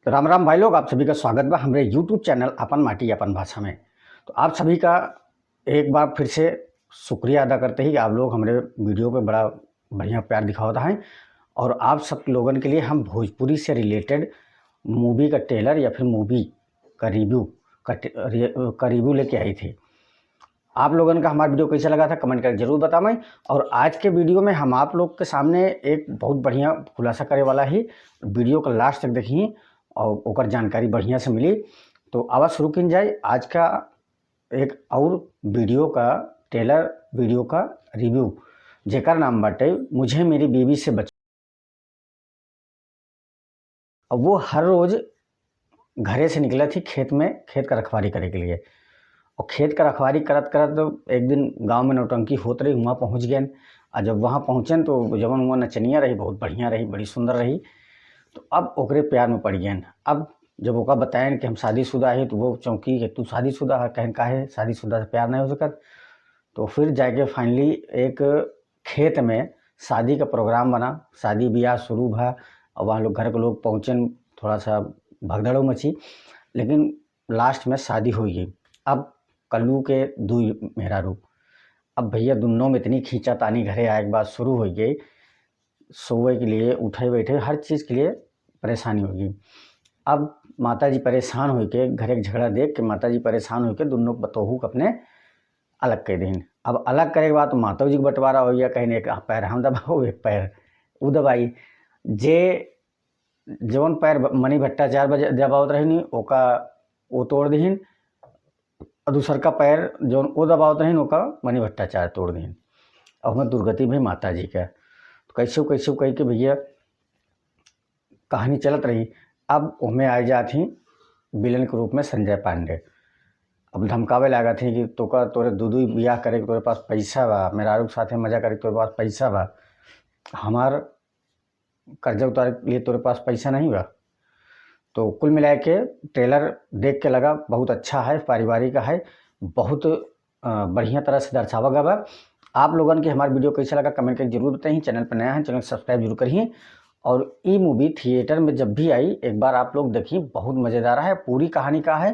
राम राम भाई लोग, आप सभी का स्वागत बा हमारे यूट्यूब चैनल अपन माटी अपन भाषा में। तो आप सभी का एक बार फिर से शुक्रिया अदा करते ही आप लोग हमारे वीडियो पे बड़ा बढ़िया प्यार दिखावता है। और आप सब लोगन के लिए हम भोजपुरी से रिलेटेड मूवी का ट्रेलर या फिर मूवी का रिव्यू लेके आई थी। आप लोगन का हमारा वीडियो कैसा लगा था कमेंट करके जरूर बताएं। और आज के वीडियो में हम आप लोग के सामने एक बहुत बढ़िया खुलासा करे वाला ही वीडियो का लास्ट तक देखिए और ओकर जानकारी बढ़िया से मिली। तो आवाज़ शुरू की जाए आज का एक और वीडियो का ट्रेलर वीडियो का रिव्यू, जेकर नाम बाटे मुझे मेरी बीवी से बच। अब वो हर रोज़ घरे से निकला थी खेत में, खेत का रखवारी करे के लिए। और खेत का रखवारी करत करत तो एक दिन गांव में नौटंकी होत रही, वहाँ पहुँच गए। और जब वहाँ पहुँचन तो जवन वहाँ नचनिया रही, बहुत बढ़िया रही, बड़ी सुंदर रही। तो अब ओकरे प्यार में पड़ गए। अब जब ओका बताएं कि हम शादीशुदा है तो वो चौंकी कि तू शादीशुदा है, कहन का है शादीशुदा से प्यार नहीं हो सकत। तो फिर जाके फाइनली एक खेत में शादी का प्रोग्राम बना, शादी ब्याह शुरू भा। और वहाँ लोग घर के लोग पहुँचन, थोड़ा सा भगदड़ो मची, लेकिन लास्ट में शादी हो गई। अब कल्लू के दू मेहरारू, अब भैया दोनों में इतनी खींचातानी घरे आए के बाद शुरू हो गई। सोए के लिए उठे बैठे हर चीज़ के लिए परेशानी होगी। अब माता जी परेशान हो के घर एक झगड़ा देख के माता जी परेशान हो के दोनों बतोहू के अपने अलग कर दिन। अब अलग करे के बाद तो माता जी का बंटवारा हो गया, कहीं एक पैर हम दबाओ एक पैर वो दबाई। जे जवन पैर मणि भट्टाचार्य दबावत रही ओका वो तोड़ दीन, और दूसर का पैर जौन वो दबावत रही ओका मणि भट्टाचार्य तोड़ दीन। और हमें दुर्गति भाई माता जी का। तो कैसे कह के भैया कहानी चलत रही। अब उनमें आ जाती विलन के रूप में संजय पांडे। अब धमकावे लगा थी कि तोरे दूधू ब्याह करे तोरे पास पैसा बा, मेरा के साथ मजा करे तोरे पास पैसा बा, हमार कर्जा उतारे के लिए तोरे पास पैसा नहीं बा। तो कुल मिला के ट्रेलर देख के लगा बहुत अच्छा है, पारिवारिक है, बहुत बढ़िया तरह से दर्शावा गया बा। आप लोगन के हमारे वीडियो कैसा लगा कमेंट करके जरूर बताइए। चैनल पर नया है चैनल सब्सक्राइब जरूर करिए। और ये मूवी थिएटर में जब भी आई एक बार आप लोग देखिए, बहुत मज़ेदार है, पूरी कहानी का है,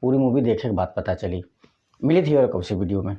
पूरी मूवी देखे के बाद पता चली। मिली थी और कब से वीडियो में।